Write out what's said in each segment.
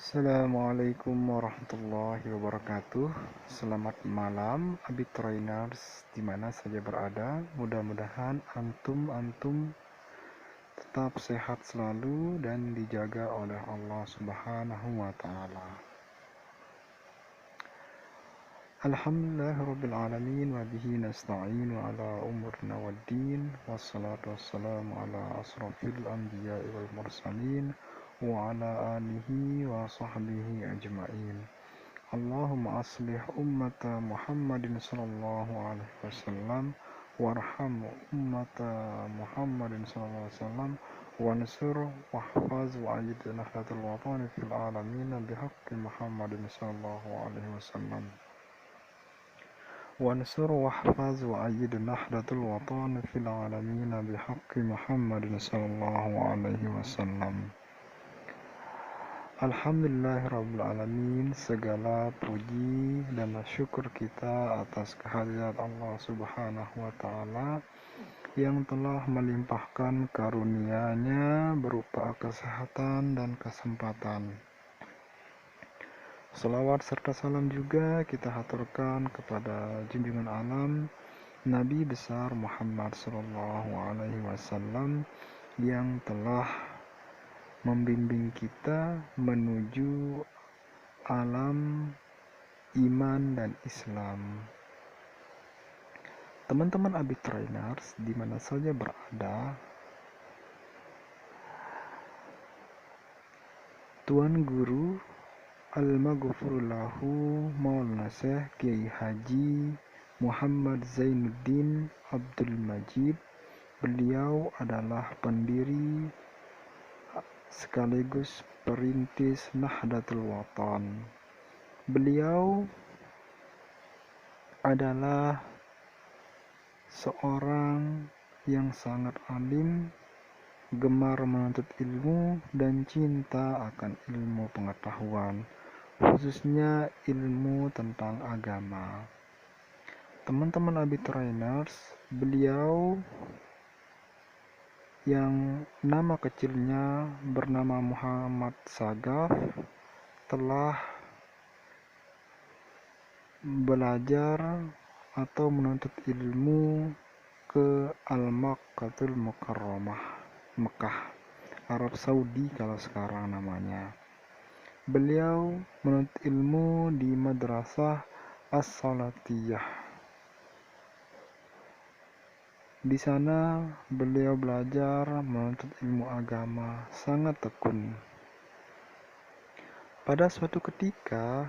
Assalamualaikum warahmatullahi wabarakatuh. Selamat malam, Abit Trainers di mana saja berada. Mudah-mudahan antum tetap sehat selalu dan dijaga oleh Allah Subhanahu wa taala. Alhamdulillahirabbil alamin wa bihi nasta'in ala umurina waddin wassalatu wassalamu ala asrofil anbiya'i wal mursalin wa ala alihi wa sahbihi ajma'in. Allahumma aslih ummata Muhammadin sallallahu alaihi wasallam warham ummata Muhammadin sallallahu alaihi wasallam wansur wahfaz wa ayyid nahdlatul watani fil alamin bihaqqi Muhammadin sallallahu alaihi wasallam wansur wahfaz wa ayyid nahdlatul watani fil alamin bihaqqi Muhammadin sallallahu alaihi wasallam. Alhamdulillahirrabbilalamin, segala puji dan syukur kita atas kehadirat Allah Subhanahu wa ta'ala yang telah melimpahkan karunia-Nya berupa kesehatan dan kesempatan. Salawat serta salam juga kita haturkan kepada junjungan alam Nabi besar Muhammad sallallahu alaihi wasallam yang telah membimbing kita menuju alam iman dan Islam. Teman-teman Abit Trainers di mana saja berada, Tuan Guru Al-Maghfurullahu Maulana Syekh Kiai Haji Muhammad Zainuddin Abdul Majid, beliau adalah pendiri sekaligus perintis Nahdlatul Watan. Beliau adalah seorang yang sangat alim, gemar menuntut ilmu dan cinta akan ilmu pengetahuan, khususnya ilmu tentang agama. Teman-teman Abit Trainers, beliau yang nama kecilnya bernama Muhammad Sagaf telah belajar atau menuntut ilmu ke Al-Makkahul Mukarramah, Mekah, Arab Saudi kalau sekarang namanya. Beliau menuntut ilmu di Madrasah As-Salatiyah. Di sana beliau belajar menuntut ilmu agama sangat tekun. Pada suatu ketika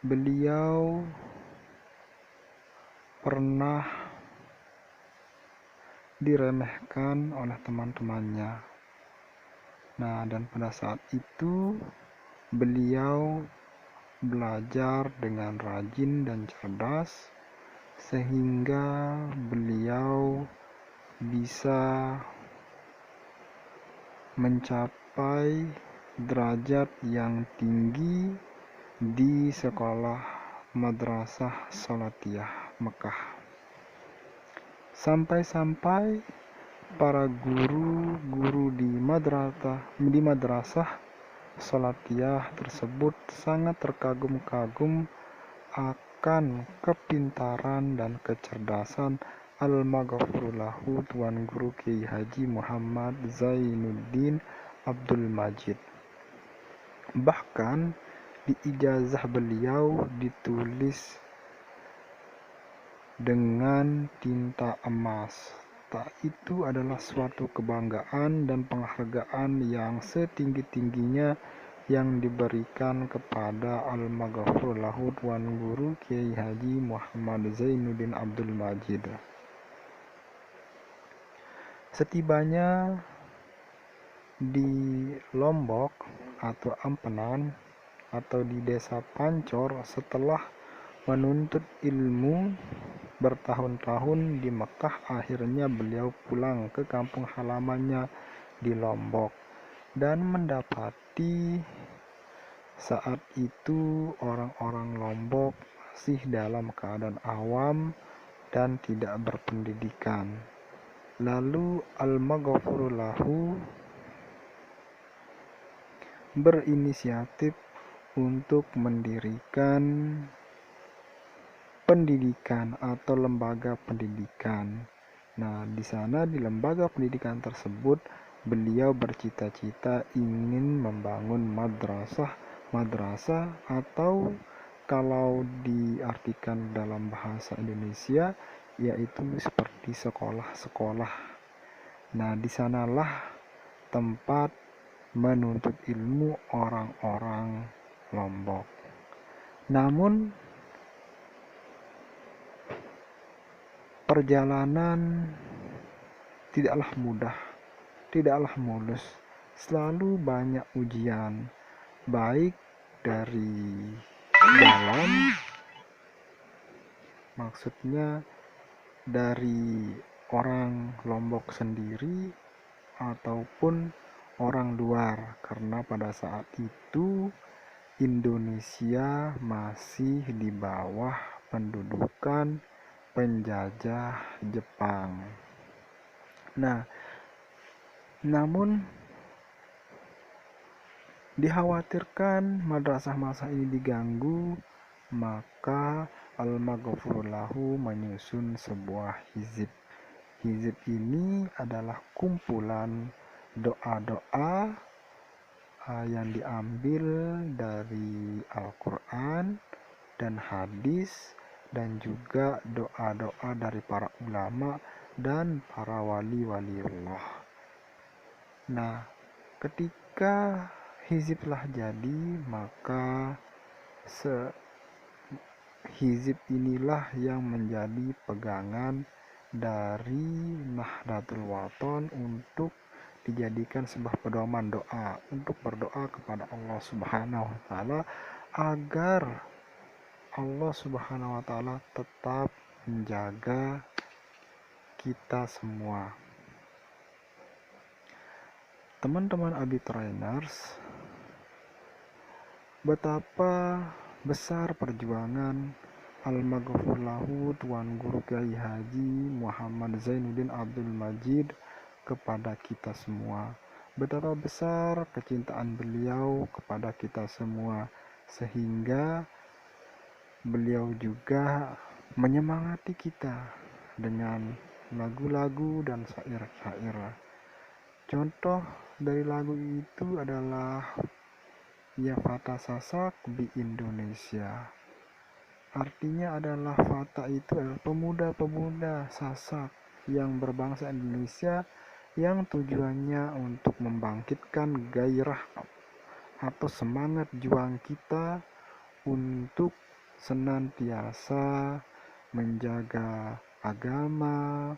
beliau pernah diremehkan oleh teman-temannya. Nah, dan pada saat itu beliau belajar dengan rajin dan cerdas sehingga beliau bisa mencapai derajat yang tinggi di sekolah Madrasah Salatiyah Mekah. Sampai-sampai para guru-guru di madrasah Salatiyah tersebut sangat terkagum-kagum akan kepintaran dan kecerdasan Al-Maghfurullahu Tuan Guru Kiai Haji Muhammad Zainuddin Abdul Majid. Bahkan di ijazah beliau ditulis dengan tinta emas. Itu adalah suatu kebanggaan dan penghargaan yang setinggi-tingginya yang diberikan kepada Al-Maghfurullahu Tuan Guru Kiai Haji Muhammad Zainuddin Abdul Majid. Setibanya di Lombok atau Ampenan atau di desa Pancor, setelah menuntut ilmu bertahun-tahun di Mekah, akhirnya beliau pulang ke kampung halamannya di Lombok dan mendapati saat itu orang-orang Lombok masih dalam keadaan awam dan tidak berpendidikan. Lalu Al-Maghfurullahu berinisiatif untuk mendirikan pendidikan atau lembaga pendidikan. Nah, di sana di lembaga pendidikan tersebut beliau bercita-cita ingin membangun madrasah atau kalau diartikan dalam bahasa Indonesia yaitu seperti sekolah-sekolah. Nah, di sanalah tempat menuntut ilmu orang-orang Lombok. Namun perjalanan tidaklah mudah, tidaklah mulus. Selalu banyak ujian, baik dari dalam, maksudnya dari orang Lombok sendiri ataupun orang luar, karena pada saat itu Indonesia masih di bawah pendudukan penjajah Jepang. Nah, namun dikhawatirkan madrasah ini diganggu, maka Al-Maghfur Lahu menyusun sebuah hizib. Hizib ini adalah kumpulan doa-doa yang diambil dari Al-Quran dan hadis, dan juga doa-doa dari para ulama dan para wali-waliullah. Nah, ketika hiziblah jadi, maka hizib inilah yang menjadi pegangan dari Nahdlatul Wathon untuk dijadikan sebuah pedoman doa, untuk berdoa kepada Allah Subhanahu wa taala agar Allah Subhanahu wa taala tetap menjaga kita semua. Teman-teman Abi Trainers, betapa besar perjuangan Al-Maghfur Lahu Tuan Guru Kiai Haji Muhammad Zainuddin Abdul Majid kepada kita semua. Betapa besar kecintaan beliau kepada kita semua, sehingga beliau juga menyemangati kita dengan lagu-lagu dan syair-syair. Contoh dari lagu itu adalah Ya Fata Sasak di Indonesia. Artinya adalah Fata itu adalah pemuda-pemuda Sasak yang berbangsa Indonesia, yang tujuannya untuk membangkitkan gairah atau semangat juang kita untuk senantiasa menjaga agama,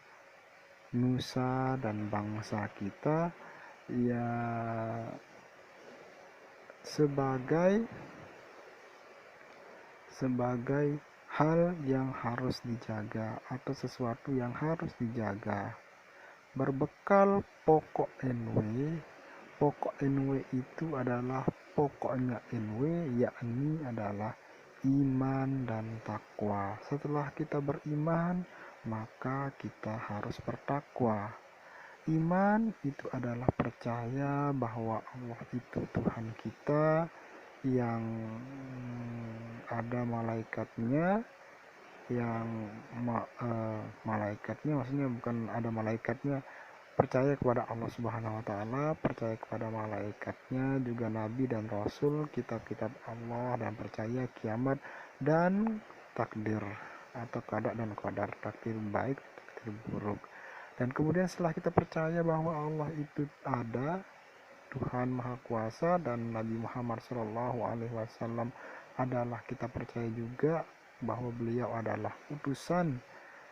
nusa dan bangsa kita, ya sebagai hal yang harus dijaga atau sesuatu yang harus dijaga. Berbekal pokok NW itu adalah pokoknya NW, yakni adalah iman dan takwa. Setelah kita beriman, maka kita harus bertakwa. Iman itu adalah percaya bahwa Allah itu Tuhan kita, yang ada malaikatnya, malaikatnya maksudnya bukan ada malaikatnya, percaya kepada Allah Subhanahu wa taala, percaya kepada malaikatnya, juga nabi dan rasul, kitab-kitab Allah, dan percaya kiamat dan takdir atau qada dan qadar, takdir baik, takdir buruk. Dan kemudian setelah kita percaya bahwa Allah itu ada, Tuhan Maha Kuasa, dan Nabi Muhammad SAW adalah, kita percaya juga bahwa beliau adalah utusan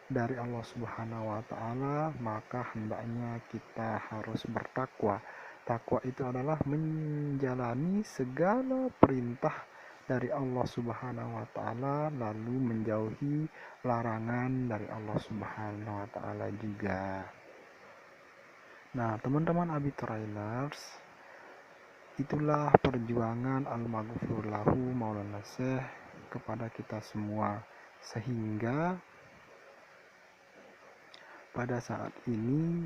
dari Allah Subhanahu wa taala, maka hendaknya kita harus bertakwa. Takwa itu adalah menjalani segala perintah dari Allah Subhanahu wa taala, lalu menjauhi larangan dari Allah Subhanahu wa taala juga. Nah, teman-teman Abi Trainers, itulah perjuangan Al-Maghfur Lahu Maulana Syekh kepada kita semua, sehingga pada saat ini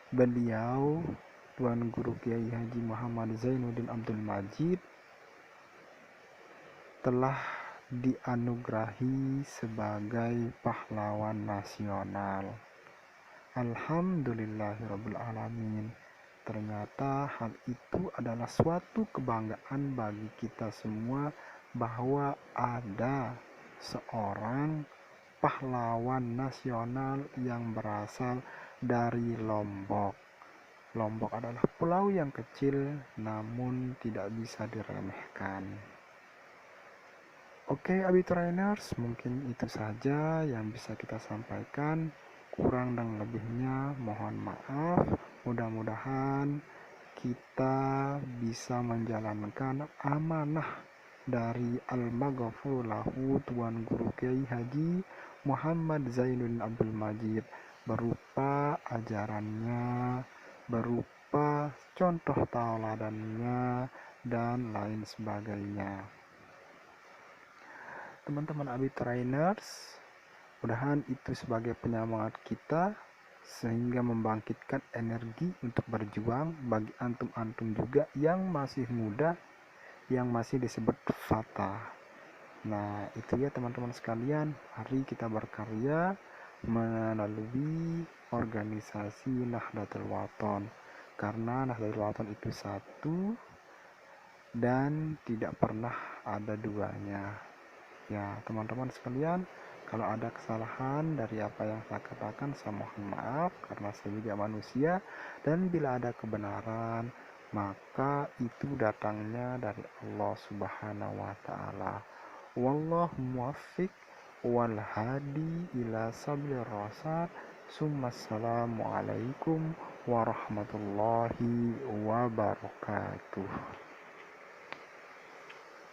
beliau Tuan Guru Kiai Haji Muhammad Zainuddin Abdul Majid telah dianugerahi sebagai pahlawan nasional. Alhamdulillahirabbil alamin. Ternyata hal itu adalah suatu kebanggaan bagi kita semua bahwa ada seorang pahlawan nasional yang berasal dari Lombok. Lombok adalah pulau yang kecil namun tidak bisa diremehkan. Oke, Abiturainers, mungkin itu saja yang bisa kita sampaikan. Kurang dan lebihnya mohon maaf. Mudah-mudahan kita bisa menjalankan amanah dari Al-Maghfur lahu Tuan Guru Kiai Haji Muhammad Zainuddin Abdul Majid, berupa ajarannya, berupa contoh tauladannya, dan lain sebagainya. Teman-teman Abitrainers, mudahan itu sebagai penyemangat kita sehingga membangkitkan energi untuk berjuang bagi antum-antum juga yang masih muda, yang masih disebut fata. Nah, itu ya teman-teman sekalian, mari kita berkarya melalui organisasi Nahdlatul Wathon, karena Nahdlatul Wathon itu satu dan tidak pernah ada duanya. Ya, teman-teman sekalian, kalau ada kesalahan dari apa yang saya katakan, saya mohon maaf karena saya juga manusia, dan bila ada kebenaran maka itu datangnya dari Allah Subhanahu wa taala. Wallahu muwaffiq wal hadi ila sabilir rasyad. Assalamualaikum warahmatullahi wabarakatuh.